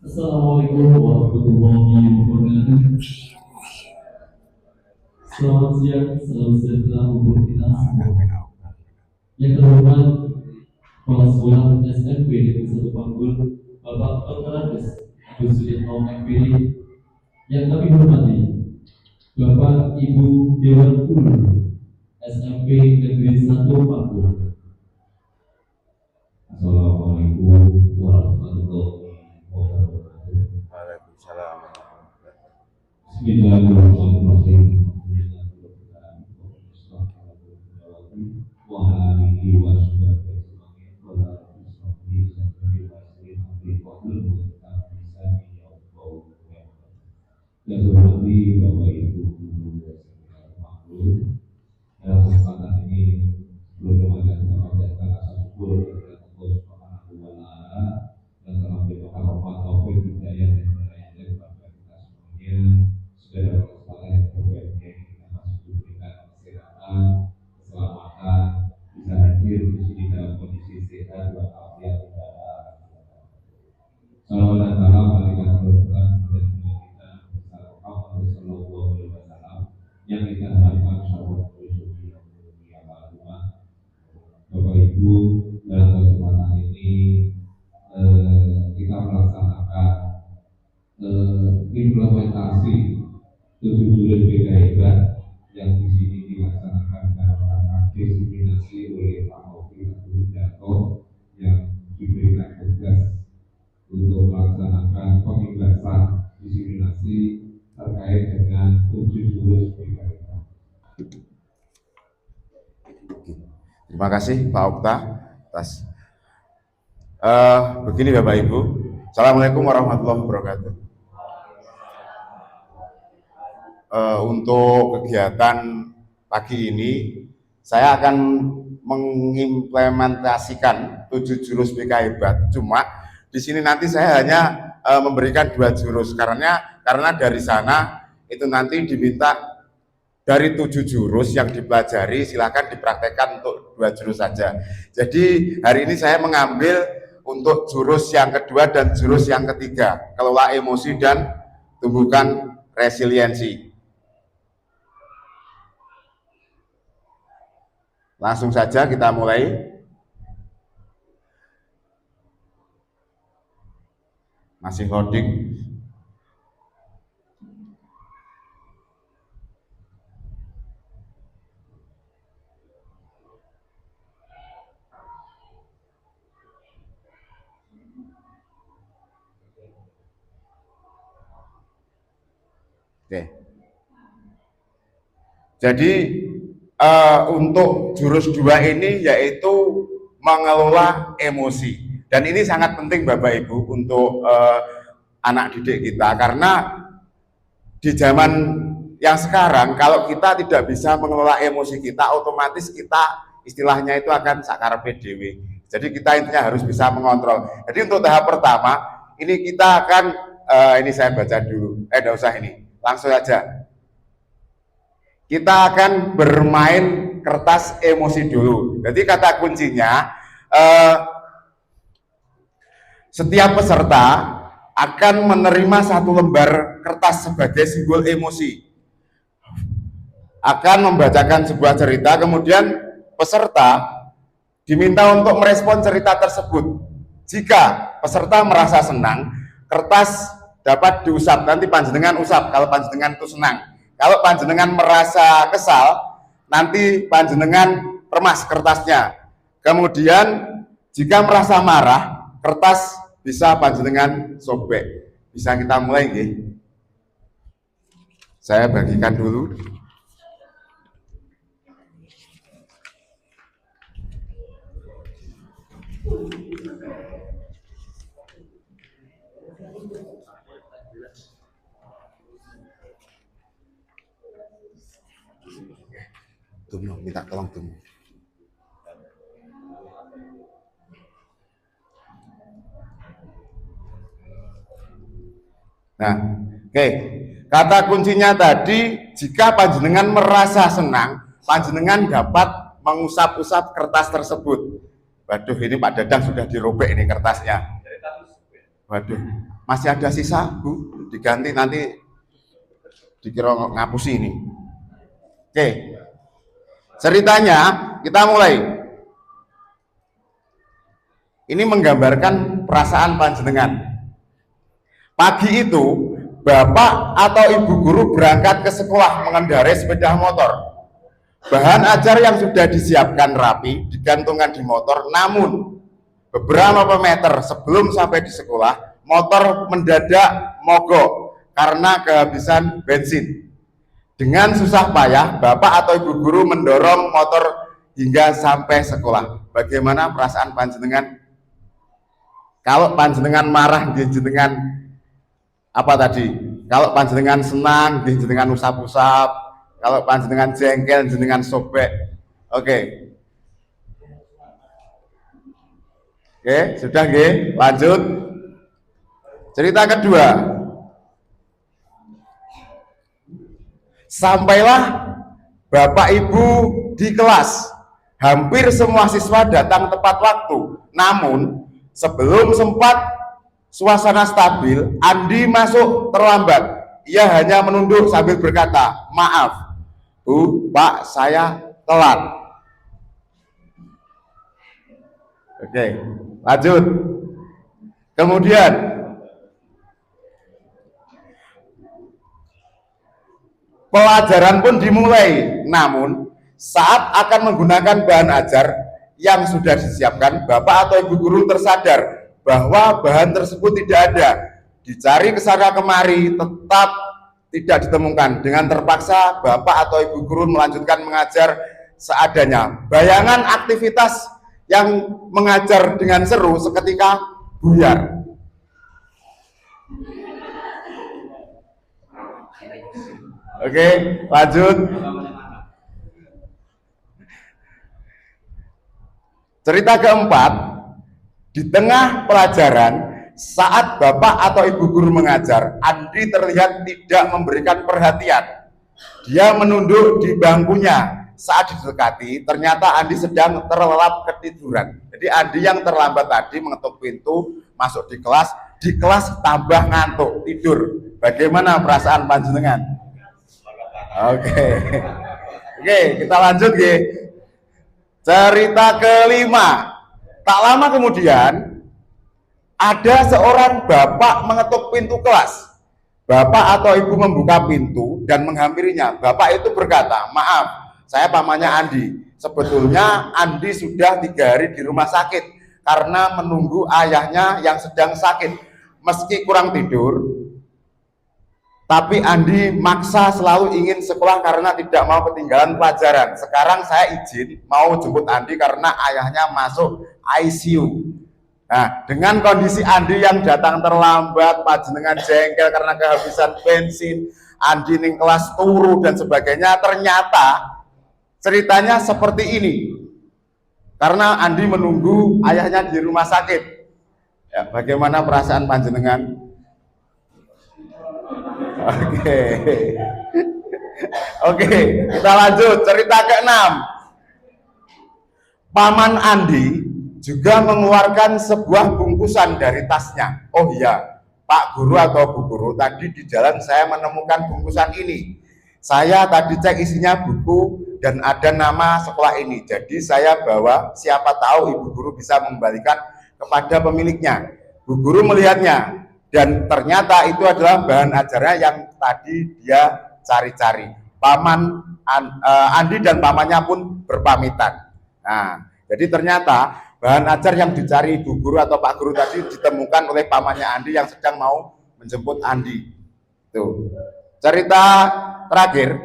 Assalamualaikum warahmatullahi wabarakatuh. Selamat siang, salam sejahtera untuk kita semua. Yang terhormat Kepala Sekolah SMP Negeri 1 Panggul, Bapak Dr. Agus Suditno MPD. Yang kami hormati Bapak Ibu Dewan Guru SMP Negeri 1 Panggul. Assalamualaikum warahmatullahi wabarakatuh. Waalaikumsalam. Bismillahirrahmanirrahim. Yang hormati Bapak Ibu Guru makhluk, dalam kesempatan ini sebelum kita panjatkan rasa syukur kepada Allah Subhanahu wa Ta'ala dan telah memberikan rahmat taufik hidayah dan hidayah kepada kita semuanya. Segala kesempatan yang terbaiknya kita masih diberikan kesehatan, keselamatan, bisa hadir di sini dalam kondisi sehat walafiat tidak ada. Salawat dan salam berikan kepada kita besar Muhammad Sallallahu Alaihi Wasallam yang kita harapkan sahabat yang Bapak Ibu, dalam kesempatan ini kita melaksanakan implementasi 7 jurus PKIB yang di sini dilaksanakan dalam rangka diseminasi oleh Pak Novi Wijanto yang diberikan tugas untuk melaksanakan pengingkasan diseminasi terkait dengan 7 jurus PKIB. Terima kasih Pak Okta atas begini Bapak Ibu. Assalamualaikum warahmatullahi wabarakatuh. Untuk kegiatan pagi ini saya akan mengimplementasikan 7 jurus PKIB. Cuma di sini nanti saya hanya memberikan 2 jurus karena dari sana itu nanti diminta dari 7 jurus yang dipelajari silakan dipraktekkan untuk 2 jurus saja. Jadi hari ini saya mengambil untuk jurus yang kedua dan jurus yang ketiga, kelola emosi dan tumbuhkan resiliensi. Langsung saja kita mulai. Masih loading. Oke. Jadi untuk jurus 2 ini yaitu mengelola emosi. Dan ini sangat penting Bapak Ibu untuk anak didik kita karena di zaman yang sekarang kalau kita tidak bisa mengelola emosi kita, otomatis kita istilahnya itu akan sakar PDW. Jadi kita intinya harus bisa mengontrol. Jadi untuk tahap pertama ini kita akan ini saya baca dulu. Enggak usah ini. Langsung aja. Kita akan bermain kertas emosi dulu. Jadi kata kuncinya setiap peserta akan menerima 1 lembar kertas sebagai simbol emosi. Akan membacakan sebuah cerita, kemudian peserta diminta untuk merespon cerita tersebut. Jika peserta merasa senang, kertas dapat diusap, nanti panjenengan usap kalau panjenengan itu senang. Kalau panjenengan merasa kesal, nanti panjenengan remas kertasnya. Kemudian jika merasa marah, kertas bisa panjenengan sobek. Bisa kita mulai nggih. Saya bagikan dulu. Tumno, minta tolong Tumno. Nah, oke. Kata kuncinya tadi, jika panjenengan merasa senang, panjenengan dapat mengusap-usap kertas tersebut. Waduh, ini Pak Dadang sudah dirobek ini kertasnya. Waduh, Masih ada sisa, Bu? Diganti nanti dikira ngapusi ini. Oke. Ceritanya kita mulai. Ini menggambarkan perasaan panjenengan. Pagi itu, Bapak atau Ibu guru berangkat ke sekolah mengendarai sepeda motor. Bahan ajar yang sudah disiapkan rapi digantungkan di motor, namun beberapa meter sebelum sampai di sekolah, motor mendadak mogok karena kehabisan bensin. Dengan susah payah, Bapak atau Ibu guru mendorong motor hingga sampai sekolah. Bagaimana perasaan panjenengan? Kalau panjenengan marah, jenengan apa tadi? Kalau panjenengan senang, jenengan usap-usap. Kalau panjenengan jengkel, jenengan sobek. Oke. Oke, sudah nggih? Lanjut. Cerita kedua. Sampailah Bapak Ibu di kelas. Hampir semua siswa datang tepat waktu. Namun, sebelum sempat suasana stabil, Andi masuk terlambat. Ia hanya menunduk sambil berkata, "Maaf, Bu, Pak, saya telat." Oke, lanjut. Kemudian pelajaran pun dimulai, namun saat akan menggunakan bahan ajar yang sudah disiapkan, Bapak atau Ibu guru tersadar bahwa bahan tersebut tidak ada. Dicari ke sana kemari, tetap tidak ditemukan. Dengan terpaksa, Bapak atau Ibu guru melanjutkan mengajar seadanya. Bayangan aktivitas yang mengajar dengan seru seketika buyar. Oke, lanjut. Cerita keempat, di tengah pelajaran, saat Bapak atau Ibu guru mengajar, Andi terlihat tidak memberikan perhatian. Dia menunduk di bangkunya. Saat didekati, ternyata Andi sedang terlelap ketiduran. Jadi Andi yang terlambat tadi mengetuk pintu, masuk di kelas tambah ngantuk, tidur. Bagaimana perasaan panjenengan? Oke, kita lanjut nggih. Cerita kelima. Tak lama kemudian ada seorang bapak mengetuk pintu kelas. Bapak atau ibu membuka pintu dan menghampirinya. Bapak itu berkata, "Maaf, saya pamannya Andi. Sebetulnya Andi sudah 3 hari di rumah sakit karena menunggu ayahnya yang sedang sakit. Meski kurang tidur, tapi Andi maksa selalu ingin sekolah karena tidak mau ketinggalan pelajaran. Sekarang saya izin mau jemput Andi karena ayahnya masuk ICU." Nah, dengan kondisi Andi yang datang terlambat, panjenengan jengkel karena kehabisan bensin, Andi ning kelas turu dan sebagainya, ternyata ceritanya seperti ini. Karena Andi menunggu ayahnya di rumah sakit. Ya, bagaimana perasaan panjenengan? Oke, kita lanjut. Cerita ke-6. Paman Andi juga mengeluarkan sebuah bungkusan dari tasnya. "Oh iya, Pak Guru atau Bu Guru, tadi di jalan saya menemukan bungkusan ini. Saya tadi cek isinya buku dan ada nama sekolah ini. Jadi saya bawa, siapa tahu Ibu Guru bisa mengembalikan kepada pemiliknya." Bu Guru melihatnya dan ternyata itu adalah bahan ajarnya yang tadi dia cari-cari. Andi dan pamannya pun berpamitan. Nah, jadi ternyata bahan ajar yang dicari Ibu Guru atau Pak Guru tadi ditemukan oleh pamannya Andi yang sedang mau menjemput Andi. Tuh. Cerita terakhir,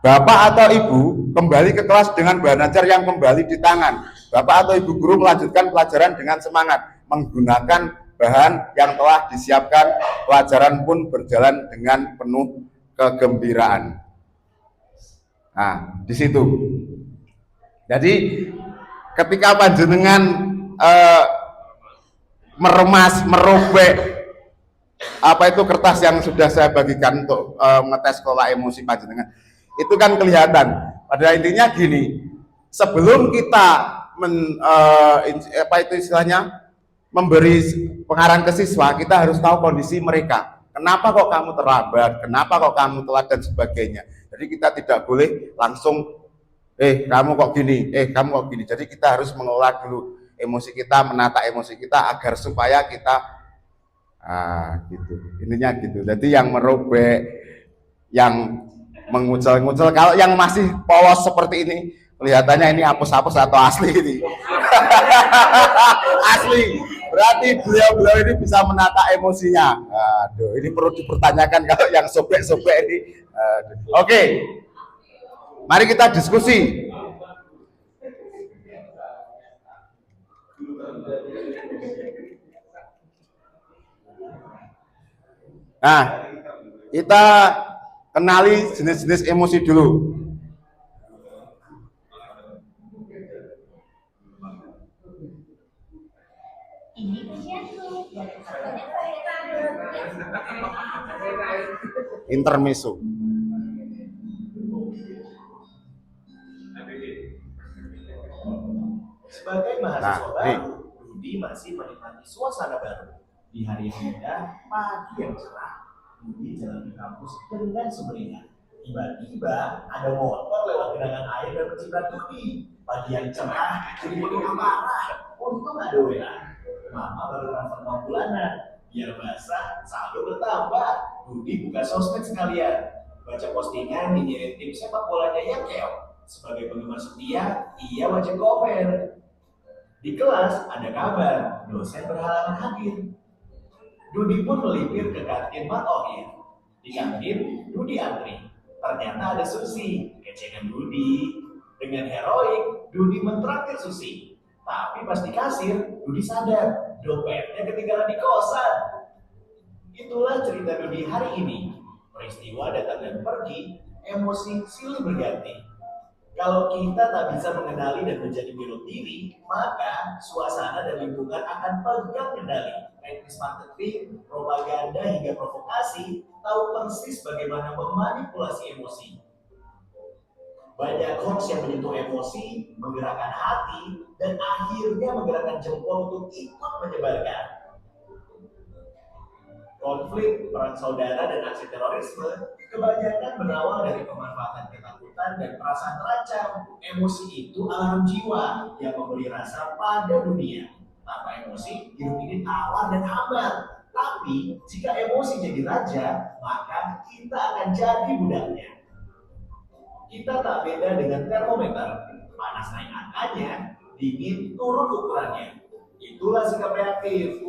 Bapak atau Ibu kembali ke kelas dengan bahan ajar yang kembali di tangan. Bapak atau Ibu Guru melanjutkan pelajaran dengan semangat, menggunakan bahan yang telah disiapkan. Pelajaran pun berjalan dengan penuh kegembiraan. Nah, di situ. Jadi ketika panjenengan merobek apa itu kertas yang sudah saya bagikan untuk ngetes kelola emosi panjenengan, itu kan kelihatan. Pada intinya gini, sebelum kita apa itu istilahnya memberi pengarahan ke siswa, kita harus tahu kondisi mereka. Kenapa kok kamu terlambat? Kenapa kok kamu telat dan sebagainya. Jadi kita tidak boleh langsung kamu kok gini, kamu kok gini. Jadi kita harus mengelola dulu emosi kita, menata emosi kita agar supaya kita gitu. Intinya gitu. Jadi yang merobek, yang mengucel-ngucel, kalau yang masih polos seperti ini, kelihatannya ini hapus-hapus atau asli ini. Asli. Berarti beliau-beliau ini bisa menata emosinya. Aduh, ini perlu dipertanyakan kalau yang sobek-sobek ini. Oke. Mari kita diskusi. Nah, kita kenali jenis-jenis emosi dulu. Intermezzo. Sebagai mahasiswa baru, Rudi masih menikmati suasana baru. Di hari yang indah, pagi yang cerah, Rudi jalan di kampus dengan sumringah. Tiba-tiba ada motor lewat genangan air dan mencibrat Rudi. Pagi yang cerah jadi penuh amarah. Untung ada WA. Mama baru transfer uang bulanan. Biar basah, saldo bertambah. Rudi buka sosmed sekalian. Baca postingan dinyirin tim sepak bolanya yang keok. Sebagai penggemar setia, ia wajib komen. Di kelas ada kabar, dosen berhalangan hadir. Rudi pun melipir ke kantin Mat Ohir. Di kantin, Rudi antri. Ternyata ada Susi, kecengan Rudi. Dengan heroik, Rudi mentraktir Susi. Tapi pas di kasir, Rudi sadar, dompetnya ketinggalan di kosan. Itulah cerita Rudi hari ini. Peristiwa datang dan pergi, emosi silih berganti. Kalau kita tak bisa mengenali dan menjadi milik diri, maka suasana dan lingkungan akan pegang kendali. Teknis marketing, propaganda hingga provokasi tahu persis bagaimana memanipulasi emosi. Banyak hoax yang menyentuh emosi, menggerakkan hati, dan akhirnya menggerakkan jempol untuk ikut menyebarkan. Konflik, perang saudara, dan aksi terorisme kebanyakan berawal dari pemanfaatan ketakutan dan perasaan terancam. Emosi itu alarm jiwa yang memberi rasa pada dunia. Tanpa emosi, hidup ini tawar dan hambar. Tapi, jika emosi jadi raja, maka kita akan jadi budaknya. Kita tak beda dengan termometer. Panas naik angkanya, dingin turun ukurannya. Itulah sikap reaktif.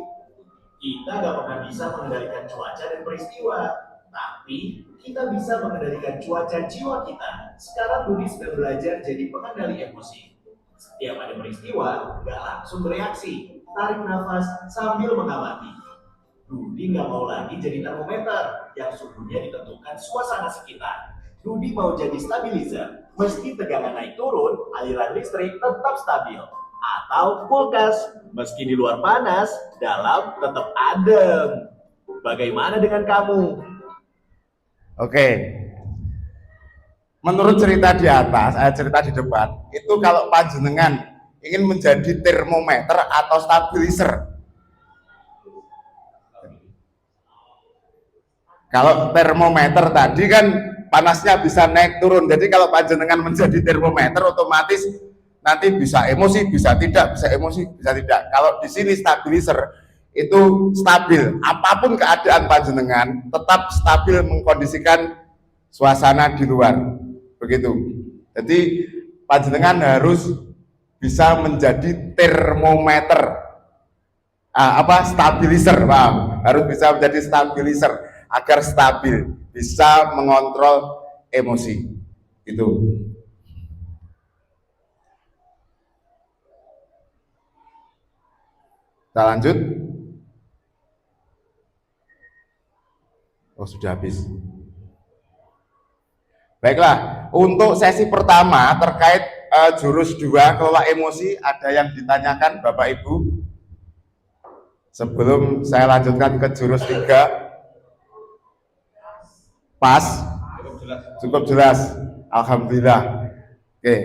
Kita gak pernah bisa mengendalikan cuaca dan peristiwa, tapi kita bisa mengendalikan cuaca jiwa kita. Sekarang Rudi sedang belajar jadi pengendali emosi. Setiap ada peristiwa, gak langsung bereaksi. Tarik nafas sambil mengamati. Rudi gak mau lagi jadi termometer yang suhunya ditentukan suasana sekitar. Rudi mau jadi stabilizer. Meski tegangan naik turun, aliran listrik tetap stabil. Atau kulkas, meski di luar panas, dalam tetap adem. Bagaimana dengan kamu? Oke. Menurut cerita di atas, cerita di depan, itu kalau panjenengan ingin menjadi termometer atau stabilizer. Kalau termometer tadi kan panasnya bisa naik turun. Jadi kalau panjenengan menjadi termometer otomatis nanti bisa emosi, bisa tidak, bisa emosi, bisa tidak. Kalau di sini stabilizer itu stabil, apapun keadaan panjenengan tetap stabil mengkondisikan suasana di luar. Begitu. Jadi panjenengan harus bisa menjadi termometer, stabilizer, paham? Harus bisa menjadi stabilizer agar stabil, bisa mengontrol emosi. Itu. Kita lanjut. Oh, sudah habis. Baiklah, untuk sesi pertama terkait jurus 2 kelola emosi, ada yang ditanyakan Bapak Ibu? Sebelum saya lanjutkan ke jurus 3. Pas? Cukup jelas. Alhamdulillah. Oke.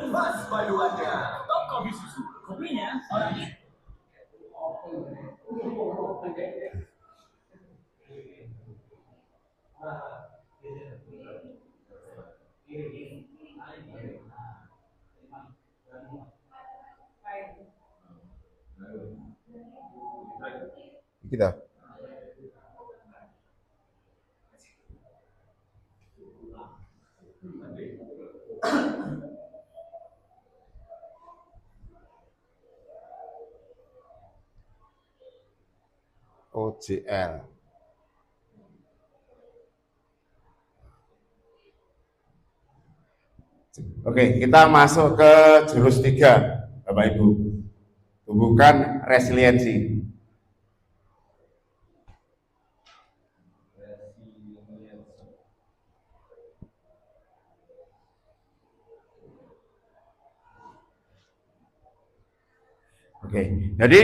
Mas paduannya, Top Kopi Susu. Kopinya orangnya. Kita. OJL. Oke, kita masuk ke jurus 3, Bapak Ibu. Tumbuhkan resiliensi. Oke, jadi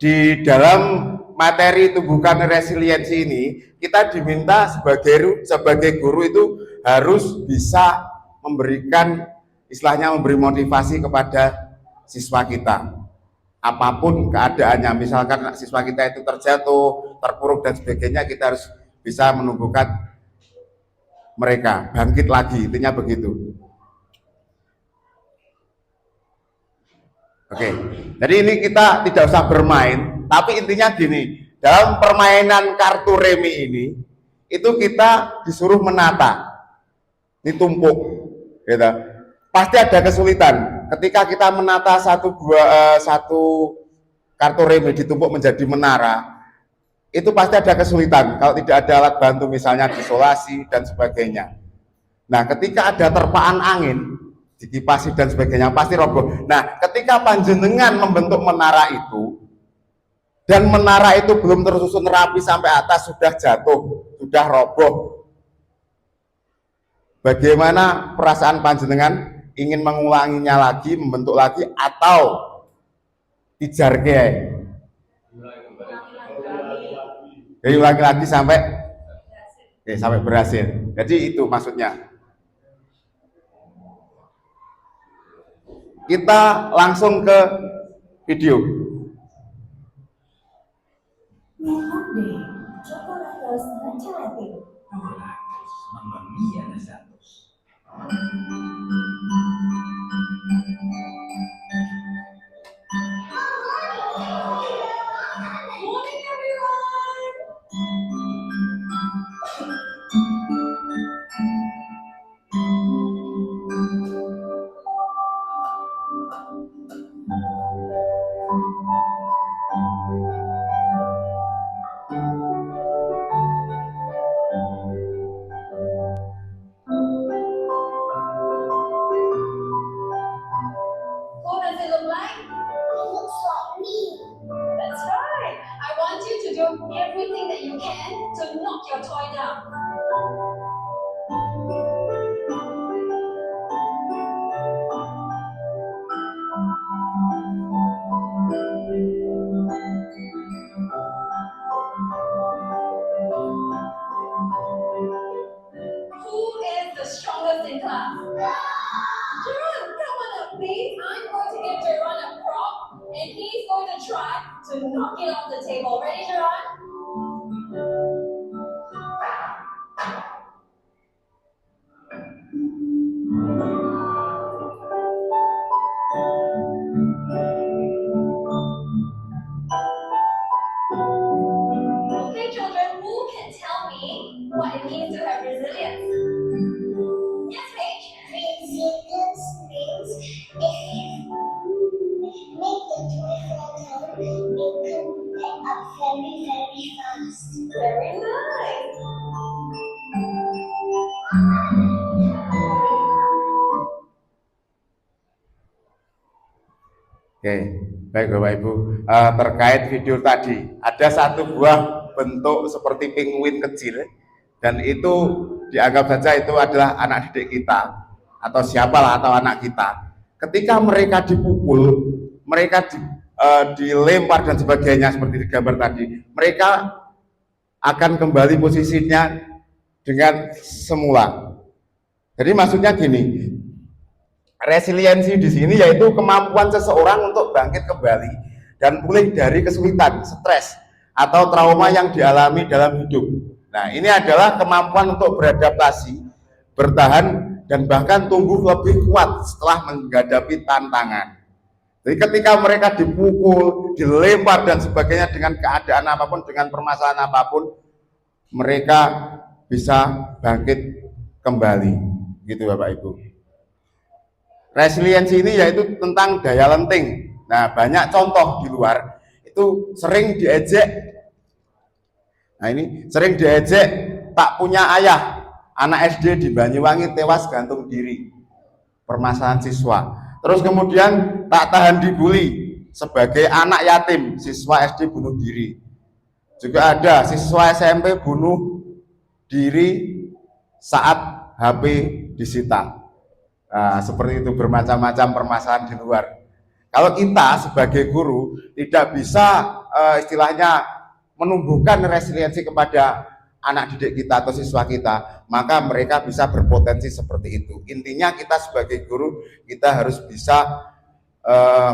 di dalam materi tumbuhkan resiliensi ini kita diminta sebagai guru itu harus bisa memberikan, istilahnya memberi motivasi kepada siswa kita apapun keadaannya. Misalkan siswa kita itu terjatuh, terpuruk dan sebagainya, kita harus bisa menumbuhkan mereka bangkit lagi, intinya begitu. Oke, jadi ini kita tidak usah bermain, tapi intinya gini, dalam permainan kartu remi ini, itu kita disuruh menata, ditumpuk, gitu. Pasti ada kesulitan, ketika kita menata satu kartu remi ditumpuk menjadi menara, itu pasti ada kesulitan, kalau tidak ada alat bantu, misalnya isolasi dan sebagainya. Nah, ketika ada terpaan angin, dikipasi dan sebagainya, pasti roboh. Nah, ketika panjenengan membentuk menara itu dan menara itu belum tersusun rapi sampai atas, sudah jatuh, sudah roboh, bagaimana perasaan panjenengan? Ingin mengulanginya lagi, membentuk lagi, atau dijarke jadi ulangi lagi sampai berhasil. Jadi itu maksudnya. Kita langsung ke video. Morning, everyone. Who does it look like? It looks like me. That's right. I want you to do everything that you can to knock your toy down. Who is the strongest in class? Jerome, come on up, please. I'm going to give Jerome a prop, and he's going to try to knock it off the table. Ready, Jerome? Okay, children, who can tell me what it means to have resilience? Yes, Paige? Resilience means if you make the toy fall down, you can pick up very, very fast. Very nice. Oke, baik Bapak Ibu. Terkait video tadi, ada satu buah bentuk seperti penguin kecil, dan itu dianggap saja itu adalah anak didik kita atau siapalah atau anak kita. ketika mereka dipukul, mereka dilempar dan sebagainya seperti di gambar tadi, mereka akan kembali posisinya dengan semula. Jadi maksudnya gini, resiliensi di sini yaitu kemampuan seseorang untuk bangkit kembali dan pulih dari kesulitan, stres, atau trauma yang dialami dalam hidup. Nah, ini adalah kemampuan untuk beradaptasi, bertahan, dan bahkan tumbuh lebih kuat setelah menghadapi tantangan. Jadi ketika mereka dipukul, dilempar dan sebagainya dengan keadaan apapun, dengan permasalahan apapun, mereka bisa bangkit kembali. Gitu Bapak Ibu. Resiliensi ini yaitu tentang daya lenting. Nah, banyak contoh di luar itu sering diejek. Nah, ini sering diejek, tak punya ayah, anak SD di Banyuwangi tewas gantung diri. Permasalahan siswa. Terus kemudian tak tahan dibully sebagai anak yatim, siswa SD bunuh diri. Juga ada siswa SMP bunuh diri saat HP disita. Nah, seperti itu, bermacam-macam permasalahan di luar. Kalau kita sebagai guru tidak bisa istilahnya menumbuhkan resiliensi kepada anak didik kita atau siswa kita, maka mereka bisa berpotensi seperti itu. Intinya kita sebagai guru, kita harus bisa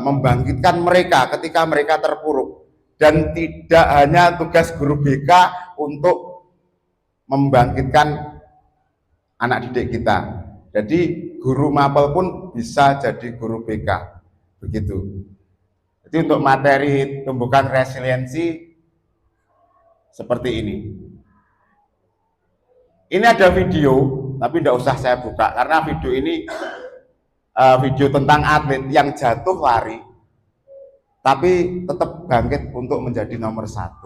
membangkitkan mereka ketika mereka terpuruk. Dan tidak hanya tugas guru BK untuk membangkitkan anak didik kita. Jadi guru mapel pun bisa jadi guru BK. Begitu. Jadi untuk materi tumbuhkan resiliensi seperti ini. Ini ada video, tapi tidak usah saya buka karena video ini video tentang atlet yang jatuh lari, tapi tetap bangkit untuk menjadi nomor 1.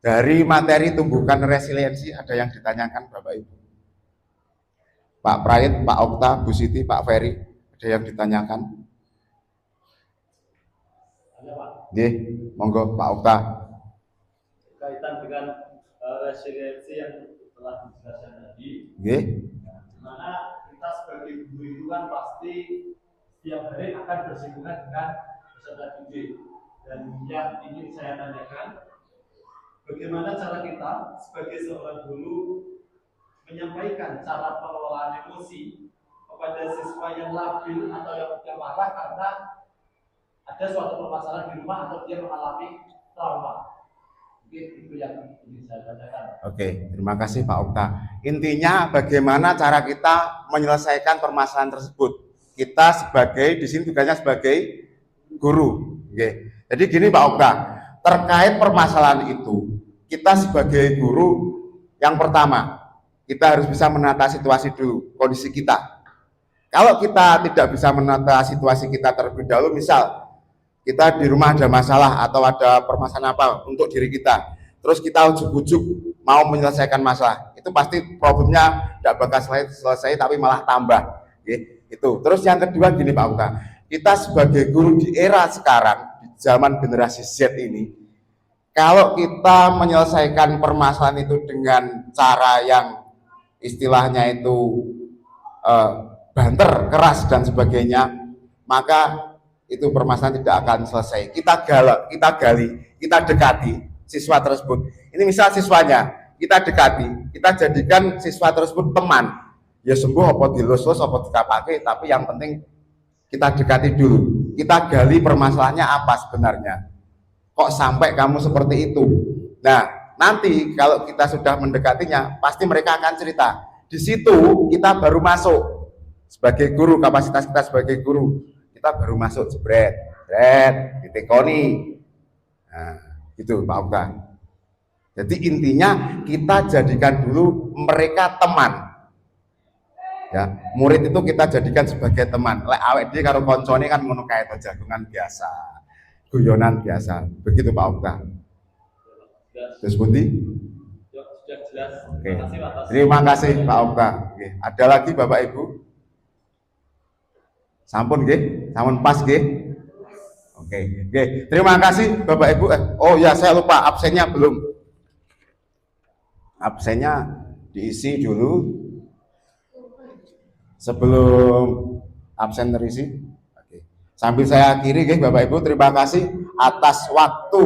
Dari materi tumbuhkan resiliensi ada yang ditanyakan Bapak Ibu? Pak Prayit, Pak Okta, Bu Siti, Pak Ferry, ada yang ditanyakan? Ada Pak. Nggih, monggo Pak Okta. Kaitan dengan resiliensi yang telah dijelaskan tadi, Nggih. dimana kita sebagai guru itu kan pasti setiap hari akan bersinggungan dengan peserta didik. Dan yang ingin saya tanyakan, bagaimana cara kita sebagai seorang guru menyampaikan cara pengelolaan emosi kepada siswa yang labil atau yang marah karena ada suatu permasalahan di rumah atau dia mengalami trauma. Mungkin itu yang ingin saya tanyakan. Oke, terima kasih Pak Okta. Intinya bagaimana cara kita menyelesaikan permasalahan tersebut. Kita sebagai di sini tugasnya sebagai guru. Oke. Jadi gini Pak Okta, terkait permasalahan itu, kita sebagai guru yang pertama, kita harus bisa menata situasi dulu, kondisi kita. Kalau kita tidak bisa menata situasi kita terlebih dahulu, misal kita di rumah ada masalah atau ada permasalahan apa untuk diri kita, terus kita ujuk-ujuk mau menyelesaikan masalah, itu pasti problemnya tidak bakal selesai tapi malah tambah. Itu. Terus yang kedua gini Pak Okta, kita sebagai guru di era sekarang, di zaman generasi Z ini, kalau kita menyelesaikan permasalahan itu dengan cara yang istilahnya itu banter, keras dan sebagainya, maka itu permasalahan tidak akan selesai. Kita gali, kita dekati siswa tersebut. Ini misal siswanya, kita dekati, kita jadikan siswa tersebut teman. Ya sembuh apa dilus-lus apa dikapake, tapi yang penting kita dekati dulu. Kita gali permasalahannya apa sebenarnya. Kok sampai kamu seperti itu? Nah, nanti kalau kita sudah mendekatinya, pasti mereka akan cerita. Di situ kita baru masuk sebagai guru, kapasitas kita sebagai guru. Kita baru masuk jebret, ditekoni. Nah, gitu Pak Okta. Jadi intinya kita jadikan dulu mereka teman. Ya, murid itu kita jadikan sebagai teman. Lek awake dhewe karo koncone kan ngono kae to, jagungan biasa, guyonan biasa. Begitu Pak Okta. Terus pundi? Sudah jelas. Oke. Terima kasih Pak. Terima kasih Pak Okta. Oke. Ada lagi Bapak Ibu? Sampun nggih? Sampun pas nggih? Oke. Oke. Terima kasih Bapak Ibu. Oh ya, saya lupa absennya belum. Absennya diisi dulu sebelum absen terisi. Oke. Sambil saya akhiri, Bapak Ibu, terima kasih atas waktu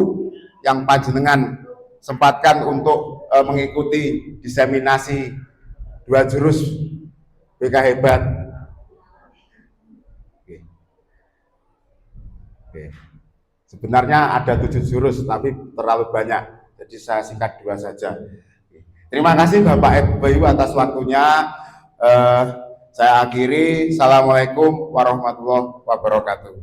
yang panjenengan sempatkan untuk mengikuti diseminasi 2 jurus BK Hebat. Oke. Sebenarnya ada 7 jurus, tapi terlalu banyak, jadi saya singkat 2 saja. Terima kasih Bapak Ibu atas waktunya. Saya akhiri. Assalamualaikum warahmatullahi wabarakatuh.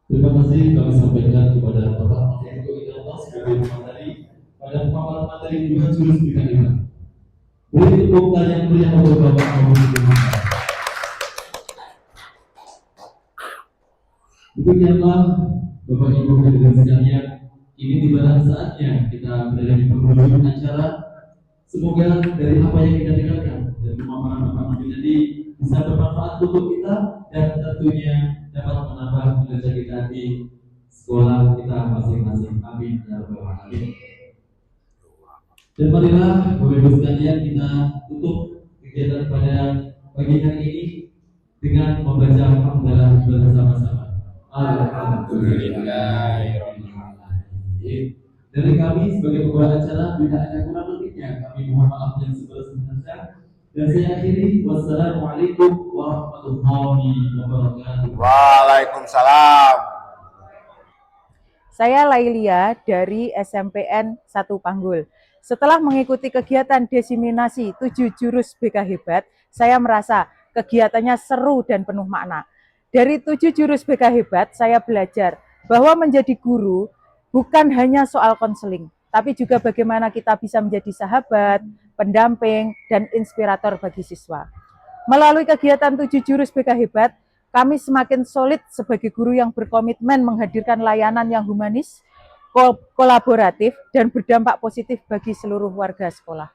Terima kasih kami sampaikan kepada Bapak Mahfud Indah sebagai pemateri pada pemaparan materi 2 jurus BK Hebat. Beri tepuk tangan yang meriah untuk Bapak Mahfud Indah. Demikianlah Bapak Ibu hadirin sekalian, ini tiba saatnya kita berada di penghujung acara. Semoga dari apa yang kita dengarkan dari pemaparan Bapak Mahfud tadi bisa bermanfaat untuk kita dan tentunya dapat menambah kinerja kita di sekolah kita masing-masing. Amin ya rabbal alamin. Dan marilah Bapak Ibu sekalian, kita tutup kegiatan pada pagi hari ini dengan membaca hamdalah bersama-sama. Alhamdulillahirrahmanirrahim. Dari kami sebagai pembawa acara, bila ada kurang lebihnya kami mohon maaf yang sebesar-besarnya. Dan saya akhiri, wassalamualaikum warahmatullahi wabarakatuh. Waalaikumsalam. Saya Lailia dari SMPN 1 Panggul. Setelah mengikuti kegiatan diseminasi 7 jurus BK Hebat, saya merasa kegiatannya seru dan penuh makna. Dari 7 jurus BK Hebat, saya belajar bahwa menjadi guru bukan hanya soal konseling, tapi juga bagaimana kita bisa menjadi sahabat, pendamping, dan inspirator bagi siswa. Melalui kegiatan 7 jurus BK Hebat, kami semakin solid sebagai guru yang berkomitmen menghadirkan layanan yang humanis, kolaboratif, dan berdampak positif bagi seluruh warga sekolah.